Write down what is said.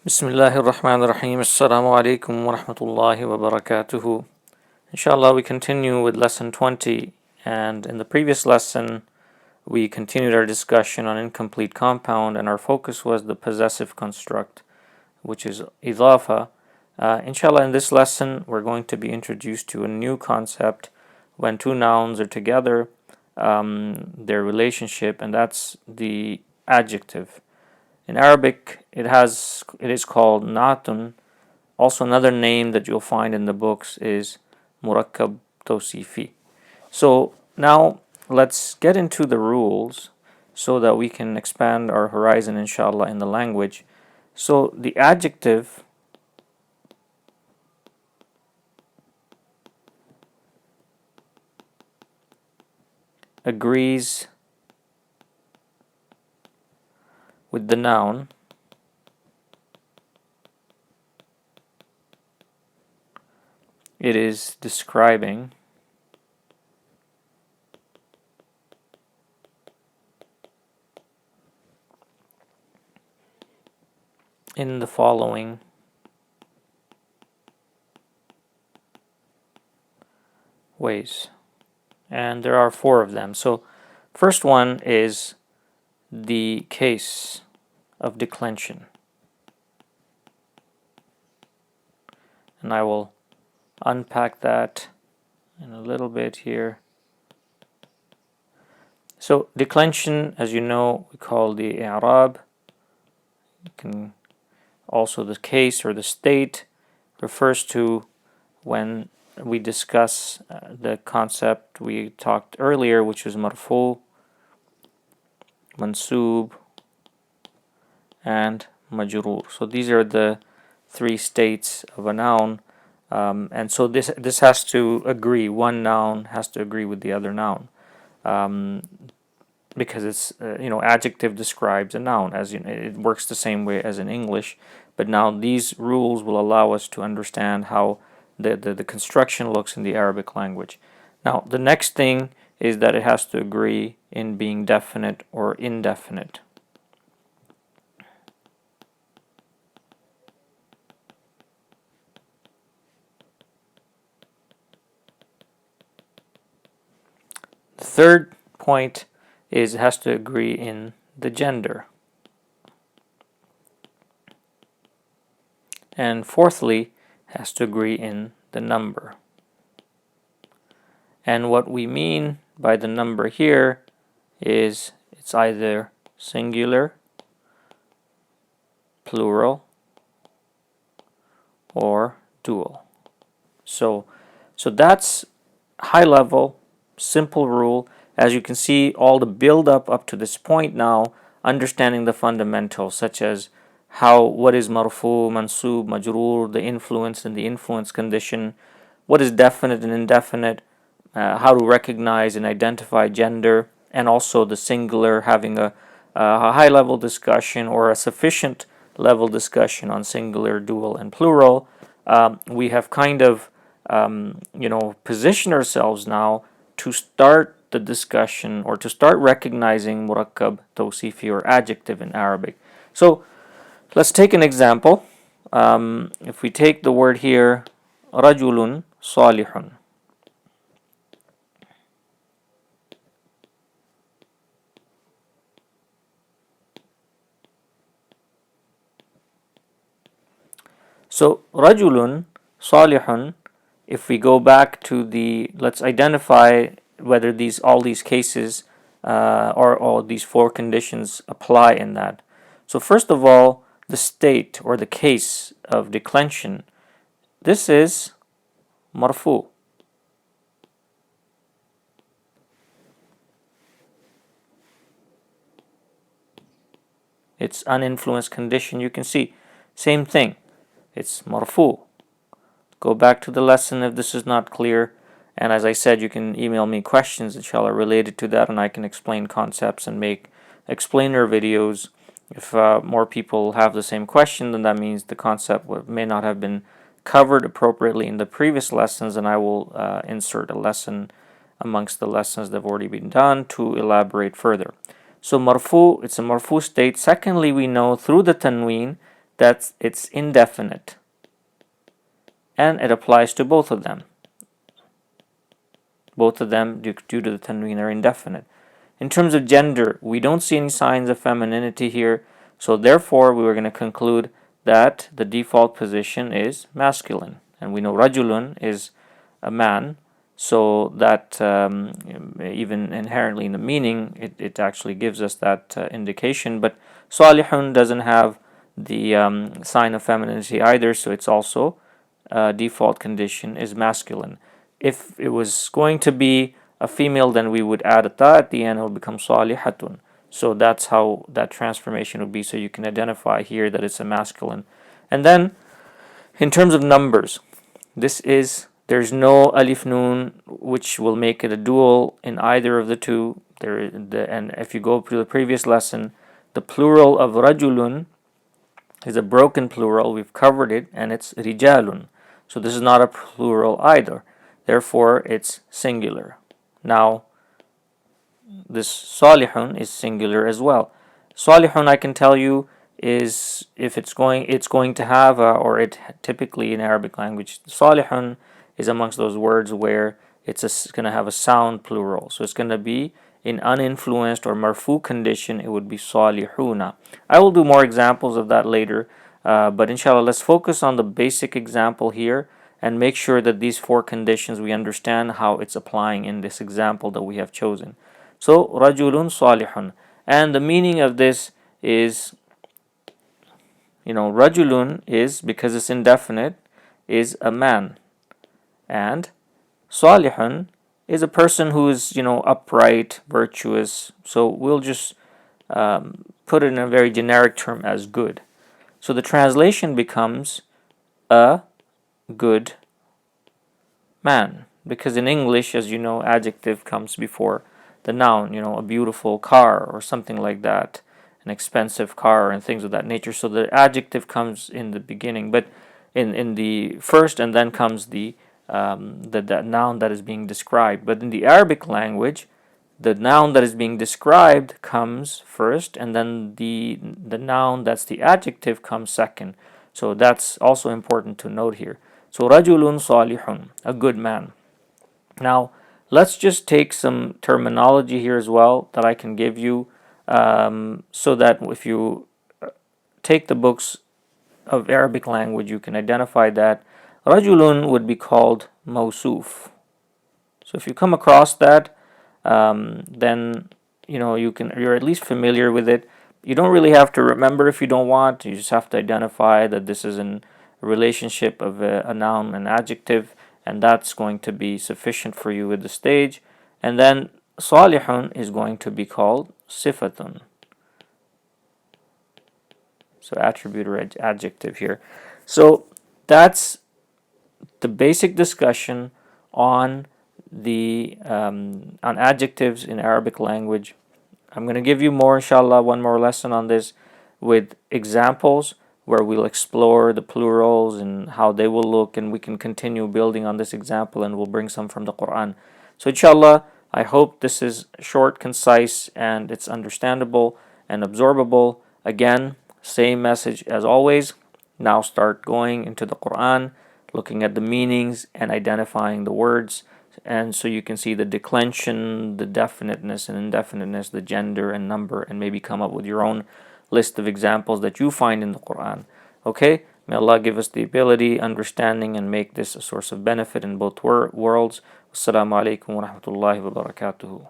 Bismillahir Rahmanir Rahim. Assalamu alaikum wa rahmatullahi wa barakatuhu. Inshallah, we continue with lesson 20, and in the previous lesson, we continued our discussion on incomplete compound, and our focus was the possessive construct, which is idafa. Inshallah, in this lesson, we're going to be introduced to a new concept when two nouns are together, their relationship, and that's the adjective. In Arabic, it is called natun. Also, another name that you'll find in the books is murakkab tawsifi. So now let's get into the rules so that we can expand our horizon, inshallah, in the language. So the adjective agrees with the noun it is describing in the following ways. And there are four of them. So first one is the case of declension. And I will unpack that in a little bit here. So declension, as you know, we call the i'rab. You can also the case or the state refers to when we discuss the concept we talked earlier, which is marfu, mansub, and majrur. So these are the three states of a noun, and so this has to agree. One noun has to agree with the other noun, because it's adjective describes a noun, as you know, it works the same way as in English. But now these rules will allow us to understand how the construction looks in the Arabic language. Now the next thing is that it has to agree in being definite or indefinite. The third point is it has to agree in the gender. And fourthly, has to agree in the number. And what we mean by the number here is it's either singular, plural, or dual. So that's high level, simple rule. As you can see, all the build up to this point now, understanding the fundamentals such as what is marfu, mansub, majrur, the influence and the influence condition, what is definite and indefinite, how to recognize and identify gender, and also the singular, having a high level discussion or a sufficient level discussion on singular, dual, and plural. We have kind of positioned ourselves now to start the discussion or to start recognizing murakkab tawsifi or adjective in Arabic. So let's take an example. If we take the word here, rajulun salihun. So rajulun salihun, if we go back to let's identify whether all these cases or all these four conditions apply in that. So first of all, the state or the case of declension, this is marfu. It's uninfluenced condition. You can see, same thing. It's marfu. Go back to the lesson if this is not clear. And as I said, you can email me questions, inshallah, related to that, and I can explain concepts and make explainer videos. If more people have the same question, then that means the concept may not have been covered appropriately in the previous lessons, and I will insert a lesson amongst the lessons that have already been done to elaborate further. So marfu, it's a marfu state. Secondly, we know through the tanween that it's indefinite, and it applies to both of them. Both of them, due to the tanween, are indefinite. In terms of gender, we don't see any signs of femininity here, so therefore we were going to conclude that the default position is masculine. And we know rajulun is a man, so that even inherently in the meaning, it actually gives us that indication. But salihun doesn't have the sign of femininity either, so it's also default condition is masculine. If it was going to be a female, then we would add a ta at the end, it will become salihatun. So that's how that transformation would be. So you can identify here that it's a masculine. And then in terms of numbers, there's no alif nun which will make it a dual in either of the two. And if you go to the previous lesson, the plural of rajulun is a broken plural. We've covered it, and it's rijalun. So this is not a plural either. Therefore, it's singular. Now, this salihun is singular as well. Salihun, I can tell you, is if it's going to have or it typically in Arabic language, salihun is amongst those words where it's going to have a sound plural. So it's going to be in uninfluenced or marfu condition. It would be salihuna. I will do more examples of that later, but inshallah, let's focus on the basic example here and make sure that these four conditions we understand how it's applying in this example that we have chosen. So rajulun salihun, and the meaning of this is, rajulun is, because it's indefinite, is a man, and salihun is a person who is upright, virtuous. So we'll just put it in a very generic term as good. So the translation becomes a good man, because in English, as you know, adjective comes before the noun, a beautiful car or something like that, an expensive car and things of that nature. So the adjective comes in the beginning, but in the first, and then comes the noun that is being described. But in the Arabic language, the noun that is being described comes first, and then the noun that's the adjective comes second. So that's also important to note here. So rajulun salihun, a good man. Now let's just take some terminology here as well that I can give you, so that if you take the books of Arabic language, you can identify that rajulun would be called mawsuf. So if you come across that, then you're at least familiar with it. You don't really have to remember if you don't want. You just have to identify that this is a relationship of a noun and adjective, and that's going to be sufficient for you with the stage. And then salihun is going to be called sifatun. So attribute or adjective here. So that's the basic discussion on on adjectives in Arabic language. I'm going to give you more, inshallah, one more lesson on this with examples where we'll explore the plurals and how they will look, and we can continue building on this example, and we'll bring some from the Quran. So inshallah, I hope this is short, concise, and it's understandable and absorbable. Again, same message as always. Now start going into the Quran, looking at the meanings and identifying the words, and so you can see the declension, the definiteness and indefiniteness, the gender and number, and maybe come up with your own list of examples that you find in the Quran. Okay? May Allah give us the ability, understanding, and make this a source of benefit in both worlds. Assalamu alaikum wa rahmatullahi wa barakatuhu.